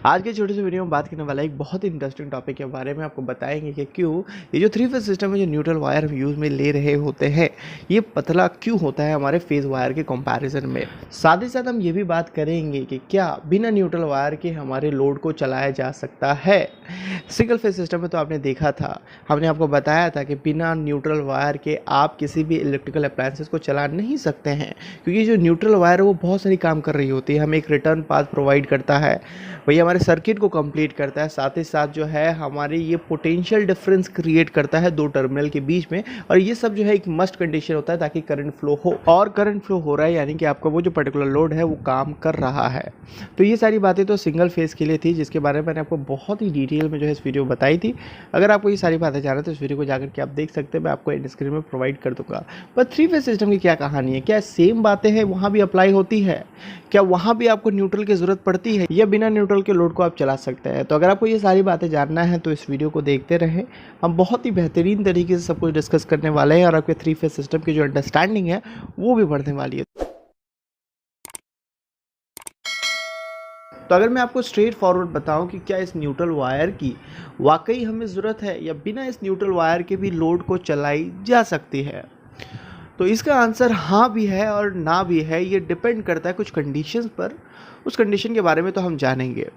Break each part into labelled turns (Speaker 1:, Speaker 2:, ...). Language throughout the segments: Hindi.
Speaker 1: आज के छोटे से वीडियो में बात करने वाला एक बहुत ही इंटरेस्टिंग टॉपिक के बारे में आपको बताएंगे कि क्यों ये जो थ्री फेज सिस्टम है, जो न्यूट्रल वायर हम यूज़ में ले रहे होते हैं, ये पतला क्यों होता है हमारे फेज वायर के कंपैरिजन में। साथ ही साथ हम ये भी बात करेंगे कि क्या बिना न्यूट्रल वायर के हमारे लोड को चलाया जा सकता है। सिंगल फेज सिस्टम में तो आपने देखा था, हमने आपको बताया था कि बिना न्यूट्रल वायर के आप किसी भी इलेक्ट्रिकल अप्लायंसेस को चला नहीं सकते हैं, क्योंकि जो न्यूट्रल वायर है वो बहुत सारी काम कर रही होती है। हमें एक रिटर्न पाथ प्रोवाइड करता है, वही हमारे सर्किट को कंप्लीट करता है, साथ ही साथ जो है हमारी ये पोटेंशियल डिफरेंस क्रिएट करता है दो टर्मिनल के बीच में। और ये सब जो है एक मस्ट कंडीशन होता है ताकि करंट फ्लो हो, और करंट फ्लो हो रहा है यानी कि आपका वो जो पर्टिकुलर लोड है वो काम कर रहा है। तो ये सारी बातें तो सिंगल फेज के लिए थी, जिसके बारे में मैंने आपको बहुत ही डिटेल में जो है इस वीडियो बताई थी। अगर आपको ये सारी बातें जानना है तो इस वीडियो को जाकर के आप देख सकते हैं, मैं आपको एंड स्क्रीन में प्रोवाइड कर दूंगा। पर थ्री फेज सिस्टम की क्या कहानी है, क्या सेम बातें हैं वहाँ भी अप्लाई होती है, क्या वहाँ भी आपको न्यूट्रल की ज़रूरत पड़ती है, या बिना न्यूट्रल के लोड को आप चला सकते हैं। तो अगर आपको ये सारी बातें जानना है तो इस वीडियो को देखते रहें, हम बहुत ही बेहतरीन तरीके से सब कुछ डिस्कस करने वाले हैं और आपके थ्री फेज सिस्टम की जो अंडरस्टैंडिंग है वो भी बढ़ने वाली है। तो अगर मैं आपको स्ट्रेट फॉरवर्ड बताऊं कि क्या इस न्यूट्रल वायर की वाकई हमें ज़रूरत है, या बिना इस न्यूट्रल वायर के भी लोड को चलाई जा सकती है, तो इसका आंसर हाँ भी है और ना भी है। ये डिपेंड करता है कुछ कंडीशंस पर, उस कंडीशन के बारे में तो हम जानेंगे।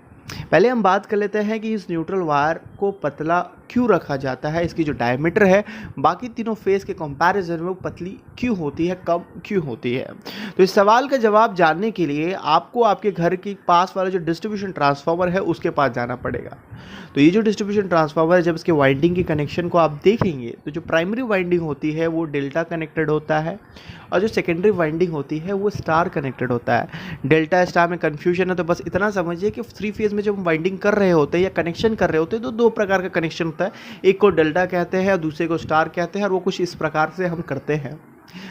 Speaker 1: पहले हम बात कर लेते हैं कि इस न्यूट्रल वायर को पतला क्यों रखा जाता है, इसकी जो डायमीटर है बाकी तीनों फेस के कंपैरिजन में वो पतली क्यों होती है, कम क्यों होती है। तो इस सवाल का जवाब जानने के लिए आपको आपके घर के पास वाला जो डिस्ट्रीब्यूशन ट्रांसफार्मर है उसके पास जाना पड़ेगा। तो ये जो डिस्ट्रीब्यूशन ट्रांसफार्मर है, जब इसके वाइंडिंग के कनेक्शन को आप देखेंगे तो जो प्राइमरी वाइंडिंग होती है वो डेल्टा कनेक्टेड होता है, और जो सेकेंडरी वाइंडिंग होती है वो स्टार कनेक्टेड होता है। डेल्टा स्टार में कन्फ्यूजन है, तो बस इतना समझिए कि थ्री फेज में जब हम वाइंडिंग कर रहे होते हैं या कनेक्शन कर रहे होते हैं तो दो प्रकार का कनेक्शन होता है, एक को डेल्टा कहते हैं और दूसरे को स्टार कहते हैं, और वो कुछ इस प्रकार से हम करते हैं।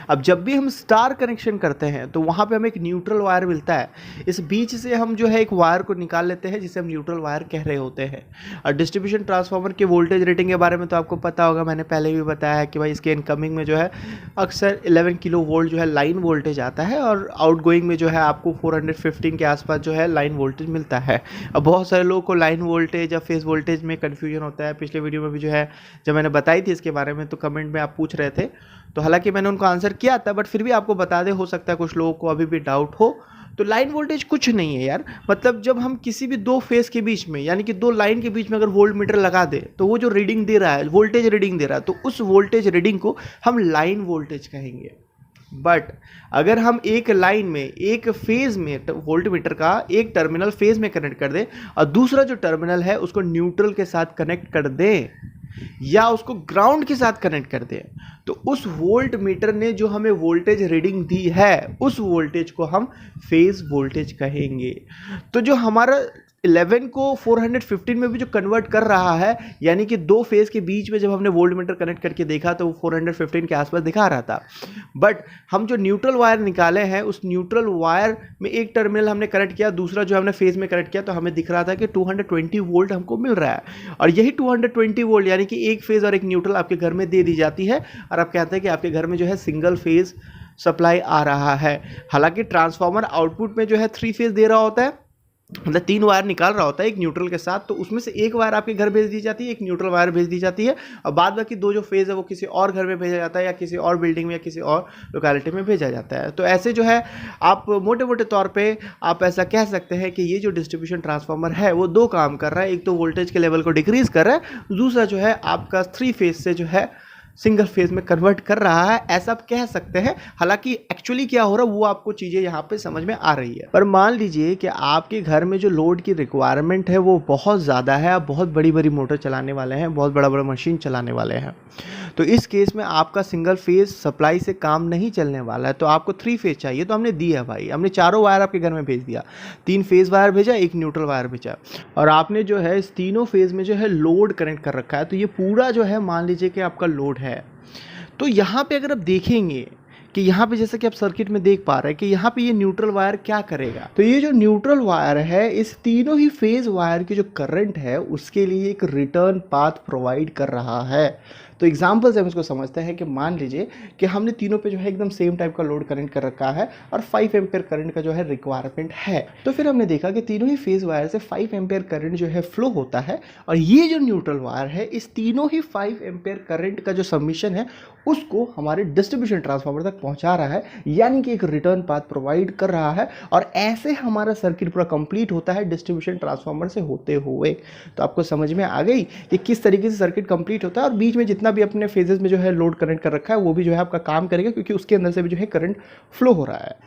Speaker 1: अब जब भी हम स्टार कनेक्शन करते हैं तो वहाँ पे हमें एक न्यूट्रल वायर मिलता है, इस बीच से हम जो है एक वायर को निकाल लेते हैं जिसे हम न्यूट्रल वायर कह रहे होते हैं। और डिस्ट्रीब्यूशन ट्रांसफार्मर के वोल्टेज रेटिंग के बारे में तो आपको पता होगा, मैंने पहले भी बताया है कि भाई इसके इनकमिंग में जो है अक्सर 11 किलो वोल्ट जो है लाइन वोल्टेज आता है, और आउटगोइंग में जो है आपको 415 के आसपास जो है लाइन वोल्टेज मिलता है। अब बहुत सारे लोगों को लाइन वोल्टेज या फेज वोल्टेज में कन्फ्यूजन होता है। पिछले वीडियो में भी जो है जब मैंने बताई थी इसके बारे में तो कमेंट में आप पूछ रहे थे, तो हालांकि मैंने उनको आंसर किया था, बट फिर भी आपको बता दे, हो सकता है कुछ लोगों को अभी भी डाउट हो। तो लाइन वोल्टेज कुछ नहीं है यार, मतलब जब हम किसी भी दो फेस के बीच में यानी कि दो लाइन के बीच में अगर वोल्ट मीटर लगा दे तो वो जो रीडिंग दे रहा है, वोल्टेज रीडिंग दे रहा है, तो उस वोल्टेज रीडिंग को हम लाइन वोल्टेज कहेंगे। बट अगर हम एक लाइन में एक फेज में वोल्ट मीटर का एक टर्मिनल फेज में कनेक्ट कर दें और दूसरा जो टर्मिनल है उसको न्यूट्रल के साथ कनेक्ट कर दें या उसको ग्राउंड के साथ कनेक्ट कर दें, तो उस वोल्ट मीटर ने जो हमें वोल्टेज रीडिंग दी है उस वोल्टेज को हम फेज वोल्टेज कहेंगे। तो जो हमारा 11 को 415 में भी जो कन्वर्ट कर रहा है, यानी कि दो फेज के बीच में जब हमने वोल्ट मीटर कनेक्ट करके देखा तो वो 415 के आसपास दिखा रहा था। बट हम जो न्यूट्रल वायर निकाले हैं उस न्यूट्रल वायर में एक टर्मिनल हमने कनेक्ट किया, दूसरा जो हमने फेज में कनेक्ट किया, तो हमें दिख रहा था कि 220 वोल्ट हमको मिल रहा है। और यही 220 वोल्ट यानी कि एक फेज और एक न्यूट्रल आपके घर में दे दी जाती है, और आप कहते हैं कि आपके घर में जो है सिंगल फेज सप्लाई आ रहा है। हालांकि ट्रांसफार्मर आउटपुट में जो है थ्री फेज दे रहा होता है, मतलब तीन वायर निकाल रहा होता है एक न्यूट्रल के साथ, तो उसमें से एक वायर आपके घर भेज दी जाती है, एक न्यूट्रल वायर भेज दी जाती है, और बाद बाकी दो जो फेज है वो किसी और घर में भेजा जाता है या किसी और बिल्डिंग में या किसी और लोकेलिटी में भेजा जाता है। तो ऐसे जो है आप मोटे मोटे तौर पे आप ऐसा कह सकते हैं कि ये जो डिस्ट्रीब्यूशन ट्रांसफार्मर है वो दो काम कर रहा है, एक तो वोल्टेज के लेवल को डिक्रीज कर रहा है, दूसरा जो है आपका थ्री फेज से जो है सिंगल फेज में कन्वर्ट कर रहा है, ऐसा आप कह सकते हैं। हालांकि एक्चुअली क्या हो रहा है वो आपको चीज़ें यहाँ पे समझ में आ रही है। पर मान लीजिए कि आपके घर में जो लोड की रिक्वायरमेंट है वो बहुत ज़्यादा है, आप बहुत बड़ी बड़ी मोटर चलाने वाले हैं, बहुत बड़ा बड़ा मशीन चलाने वाले हैं, तो इस केस में आपका सिंगल फेज सप्लाई से काम नहीं चलने वाला है, तो आपको थ्री फेज चाहिए। तो हमने दिया भाई, हमने चारों वायर आपके घर में भेज दिया, तीन फेज वायर भेजा, एक न्यूट्रल वायर भेजा, और आपने जो है इस तीनों फेज में जो है लोड कनेक्ट कर रखा है। तो ये पूरा जो है मान लीजिए कि आपका लोड है। तो यहाँ पे अगर आप देखेंगे कि यहाँ पे जैसे कि आप सर्किट में देख पा रहे हैं कि यहाँ पे ये न्यूट्रल वायर क्या करेगा, तो ये जो न्यूट्रल वायर है इस तीनों ही फेज वायर की जो करंट है उसके लिए एक रिटर्न पाथ प्रोवाइड कर रहा है। तो एग्जाम्पल से हम इसको समझते हैं कि मान लीजिए कि हमने तीनों पे जो है एकदम सेम टाइप का लोड करंट कर रखा है और 5 एम्पेयर करंट का जो है रिक्वायरमेंट है। तो फिर हमने देखा कि तीनों ही फेज वायर से 5 एम्पेयर करंट जो है फ्लो होता है और ये जो न्यूट्रल वायर है इस तीनों ही 5 एम्पेयर करंट का जो सबमिशन है उसको हमारे डिस्ट्रीब्यूशन ट्रांसफार्मर तक पहुंचा रहा है, यानी कि एक रिटर्न पाथ प्रोवाइड कर रहा है और ऐसे हमारा सर्किट पूरा कंप्लीट होता है डिस्ट्रीब्यूशन ट्रांसफार्मर से होते हुए। तो आपको समझ में आ गई कि किस तरीके से सर्किट कंप्लीट होता है और बीच में जितना भी अपने फेजेस में जो है लोड करंट कर रखा है वो भी जो है आपका काम करेगा, क्योंकि उसके अंदर से भी जो है करंट फ्लो हो रहा है।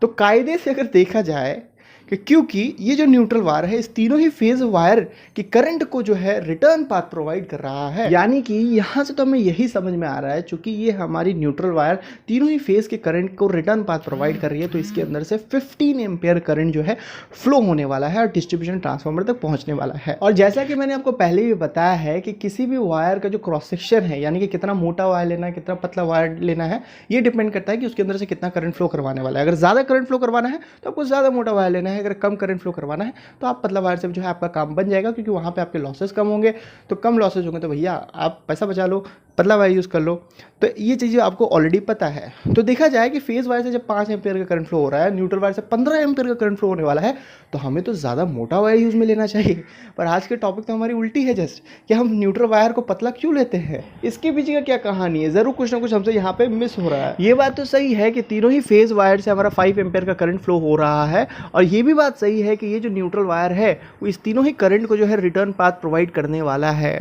Speaker 1: तो कायदे से अगर देखा जाए कि क्योंकि ये जो न्यूट्रल वायर है इस तीनों ही फेज वायर की करंट को जो है रिटर्न पाथ प्रोवाइड कर रहा है, यानी कि यहां से तो हमें यही समझ में आ रहा है चूंकि ये हमारी न्यूट्रल वायर तीनों ही फेज के करंट को रिटर्न पाथ प्रोवाइड कर रही है तो इसके अंदर से 15 एम्पेयर करंट जो है फ्लो होने वाला है और डिस्ट्रीब्यूशन ट्रांसफार्मर तक पहुंचने वाला है। और जैसा कि मैंने आपको पहले भी बताया है कि किसी भी वायर का जो क्रॉस सेक्शन है, यानी कि कितना मोटा वायर लेना है कितना पतला वायर लेना है, ये डिपेंड करता है कि उसके अंदर से कितना करंट फ्लो करवाने वाला है। अगर ज्यादा करंट फ्लो करवाना है तो आपको ज्यादा मोटा वायर लेना है, अगर कम करंट फ्लो करवाना है तो आप पतला वायर से जो है आपका काम बन जाएगा, क्योंकि वहां पे आपके लॉसेस कम होंगे। तो कम लॉसेस होंगे तो भैया आप पैसा बचा लो, पतला वायर यूज कर लो। तो ये चीज़ें आपको ऑलरेडी पता है। तो देखा जाए कि फेज वायर से जब 5 एम्पेयर का करंट फ्लो हो रहा है, न्यूट्रल वायर से 15 एम्पेयर का करंट फ्लो होने वाला है, तो हमें तो ज़्यादा मोटा वायर यूज में लेना चाहिए। पर आज के टॉपिक तो हमारी उल्टी है जस्ट कि हम न्यूट्रल वायर को पतला क्यों लेते हैं। इसके पीछे का क्या कहानी है, ज़रूर कुछ ना कुछ हमसे यहाँ पे मिस हो रहा है। ये बात तो सही है कि तीनों ही फेज वायर से हमारा 5 एम्पेयर का करंट फ्लो हो रहा है, और ये भी बात सही है कि ये जो न्यूट्रल वायर है वो इस तीनों ही करंट को जो है रिटर्न पाथ प्रोवाइड करने वाला है।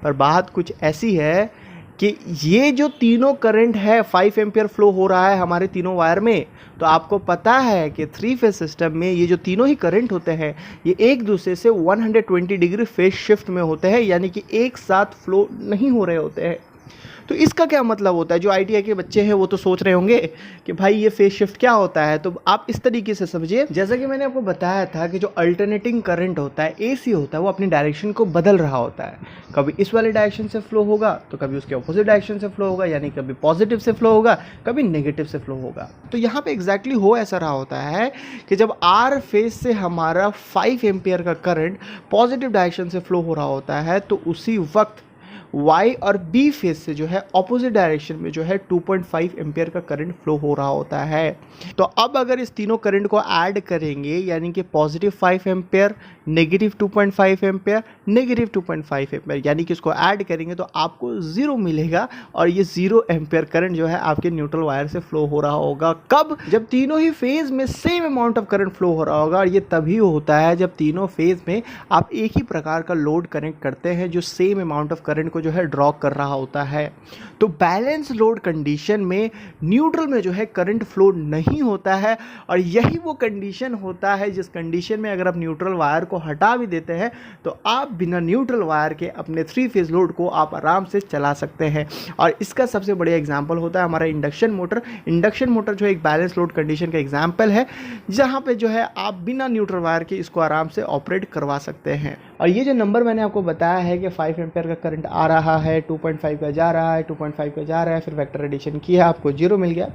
Speaker 1: पर बात कुछ ऐसी है कि ये जो तीनों करंट है 5 एम्पियर फ्लो हो रहा है हमारे तीनों वायर में, तो आपको पता है कि 3 फेज सिस्टम में ये जो तीनों ही करंट होते हैं ये एक दूसरे से 120 डिग्री फेज शिफ्ट में होते हैं, यानी कि एक साथ फ्लो नहीं हो रहे होते हैं। तो इसका क्या मतलब होता है, जो ITI के बच्चे हैं वो तो सोच रहे होंगे कि भाई ये फेज शिफ्ट क्या होता है। तो आप इस तरीके से समझिए, जैसा कि मैंने आपको बताया था कि जो अल्टरनेटिंग करंट होता है AC होता है वो अपनी डायरेक्शन को बदल रहा होता है। कभी इस वाले डायरेक्शन से फ्लो होगा तो कभी उसके ऑपोजिट डायरेक्शन से फ्लो होगा, यानी कभी पॉजिटिव से फ्लो होगा कभी नेगेटिव से फ्लो होगा। तो यहाँ पे एग्जैक्टली हो ऐसा रहा होता है कि जब R फेज से हमारा 5 एम्पियर का करंट पॉजिटिव डायरेक्शन से फ्लो हो रहा होता है, तो उसी वक्त Y और B फेज से जो है ऑपोजिट डायरेक्शन में जो है 2.5 एम्पियर का करंट फ्लो हो रहा होता है। तो अब अगर इस तीनों करंट को ऐड करेंगे, यानी कि positive 5 ampere, negative 2.5 ampere, negative 2.5 ampere, यानी कि इसको ऐड करेंगे तो आपको 0 मिलेगा और ये 0 एम्पियर करंट जो है आपके न्यूट्रल वायर से फ्लो हो रहा होगा। कब? जब तीनों ही फेज में same amount of current flow हो रहा होगा, और ये तभी होता है जब तीनों फेज में आप एक ही प्रकार का लोड कनेक्ट करते हैं जो सेम अमाउंट ऑफ करंट को जो है ड्रॉ कर रहा होता है। तो बैलेंस लोड कंडीशन में न्यूट्रल में जो है करंट फ्लो नहीं होता है, और यही वो कंडीशन होता है जिस कंडीशन में अगर आप न्यूट्रल वायर को हटा भी देते हैं तो आप बिना न्यूट्रल वायर के अपने 3 फेज लोड को आप आराम से चला सकते हैं। और इसका सबसे बढ़िया एग्जांपल होता है हमारा इंडक्शन मोटर। इंडक्शन मोटर जो एक बैलेंस लोड कंडीशन का एग्जांपल है, जहां पे जो है आप बिना न्यूट्रल वायर के इसको आराम से ऑपरेट करवा सकते हैं। और ये जो नंबर मैंने आपको बताया है कि 5 एम्पियर का करंट आ रहा है, 2.5 का जा रहा है, 2.5 का जा रहा है, फिर वेक्टर एडिशन किया आपको 0 मिल गया।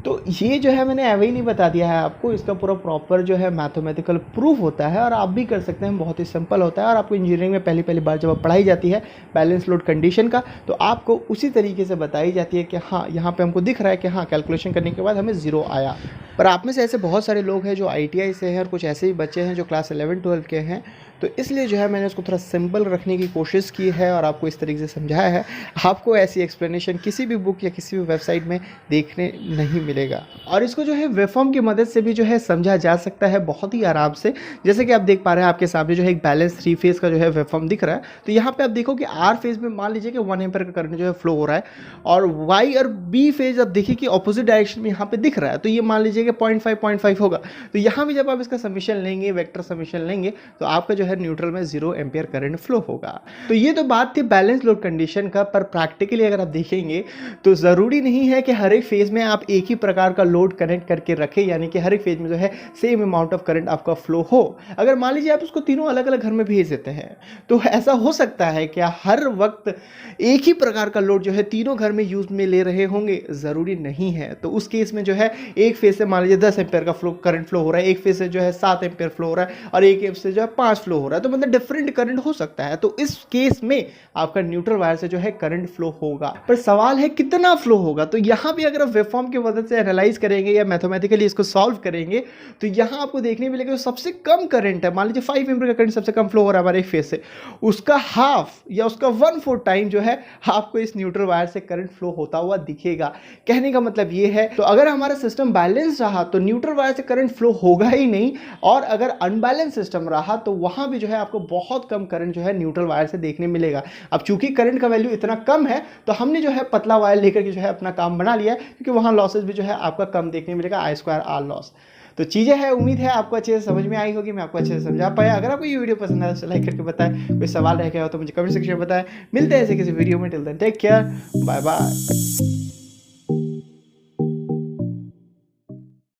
Speaker 1: तो ये जो है मैंने ऐसे ही नहीं बता दिया है आपको, इसका पूरा प्रॉपर जो है मैथमेटिकल प्रूफ होता है और आप भी कर सकते हैं, बहुत ही सिंपल होता है। और आपको इंजीनियरिंग में पहली बार जब पढ़ाई जाती है बैलेंस लोड कंडीशन का, तो आपको उसी तरीके से बताई जाती है कि हाँ यहाँ पे हमको दिख रहा है कि हाँ कैलकुलेशन करने के बाद हमें 0 आया। पर आप में से ऐसे बहुत सारे लोग हैं जो ITI से हैं और कुछ ऐसे ही बच्चे हैं जो क्लास 11-12 के हैं, तो इसलिए जो है मैंने उसको थोड़ा सिंपल रखने की कोशिश की है और आपको इस तरीके से समझाया है। आपको ऐसी एक्सप्लेनेशन किसी भी बुक या किसी भी वेबसाइट में देखने नहीं मिलेगा। और इसको जो है वेवफॉर्म की मदद से भी जो है समझा जा सकता है बहुत ही आराम से। जैसे कि आप देख पा रहे हैं आपके सामने जो है एक बैलेंस 3 फेज का जो है वेवफॉर्म दिख रहा है। तो यहाँ पे आप देखो कि R फेज में मान लीजिए कि 1 एम्पियर का करंट जो है फ्लो हो रहा है, और Y और B फेज आप देखिए कि ऑपोजिट डायरेक्शन में यहाँ पे दिख रहा है। तो ये मान लीजिए कि 0.5 होगा। तो यहाँ भी जब आप इसका समीशन लेंगे, वेक्टर समीशन लेंगे, तो आपका जो है न्यूट्रल में 0 एम्पियर करंट फ्लो होगा। तो ये तो बात थी बैलेंस लोड कंडीशन का। पर प्रैक्टिकली अगर आप देखेंगे तो जरूरी नहीं है कि हर एक फेज में आप एक ही प्रकार का लोड कनेक्ट करके रखें, यानी कि हर एक फेज में जो है सेम अमाउंट ऑफ करंट आपका फ्लो हो। अगर मान लीजिए आप उसको तीनों अलग अलग घर में भेज देते हैं, तो ऐसा हो सकता है क्या हर वक्त एक ही प्रकार का लोड जो है तीनों घर में यूज में ले रहे होंगे? जरूरी नहीं है। तो उस केस में जो है एक फेज से मान मान लीजिए 10 एम्पेयर का फ्लो करंट फ्लो हो रहा है, एक फेज से जो है 7 एम्पेयर फ्लो हो रहा है और एक फेज से जो है 5 फ्लो हो रहा है, तो मतलब डिफरेंट करंट हो सकता है। तो इस केस में आपका न्यूट्रल वायर से जो है करंट फ्लो होगा, पर सवाल है कितना फ्लो होगा। तो यहाँ भी अगर आप वेवफॉर्म की मदद से एनालाइज करेंगे या मैथमेटिकली इसको सॉल्व करेंगे तो यहाँ आपको देखने मिलेगा सबसे कम करंट है, मान लीजिए 5 एम्पीयर का करंट सबसे कम फ्लो हो रहा है हमारे फेज से, उसका हाफ या उसका 1/4 टाइम जो है आपको इस न्यूट्रल वायर से करंट फ्लो होता हुआ दिखेगा। कहने का मतलब ये है, तो अगर हमारा सिस्टम बैलेंस रहा तो न्यूट्रल वायर से करंट फ्लो होगा ही नहीं, और अगर अनबैलेंस सिस्टम रहा तो वहां भी जो है आपको बहुत कम करंट जो है न्यूट्रल वायर से देखने मिलेगा। अब चूंकि करंट का वैल्यू इतना कम है तो हमने जो है पतला वायर लेकर के जो है अपना काम बना लिया है, क्योंकि वहां लॉसेस भी जो है आपका कम देखने मिलेगा, I2R लॉस। तो चीज़ें हैं, उम्मीद है आपको अच्छे से समझ में आई होगी, मैं आपको अच्छे से समझा पाया। अगर आपको ये वीडियो पसंद आया तो लाइक करके बताएं, कोई सवाल रह गया हो तो मुझे कमेंट सेक्शन में बताएं। मिलते हैं ऐसे किसी वीडियो में, till then take care, bye bye.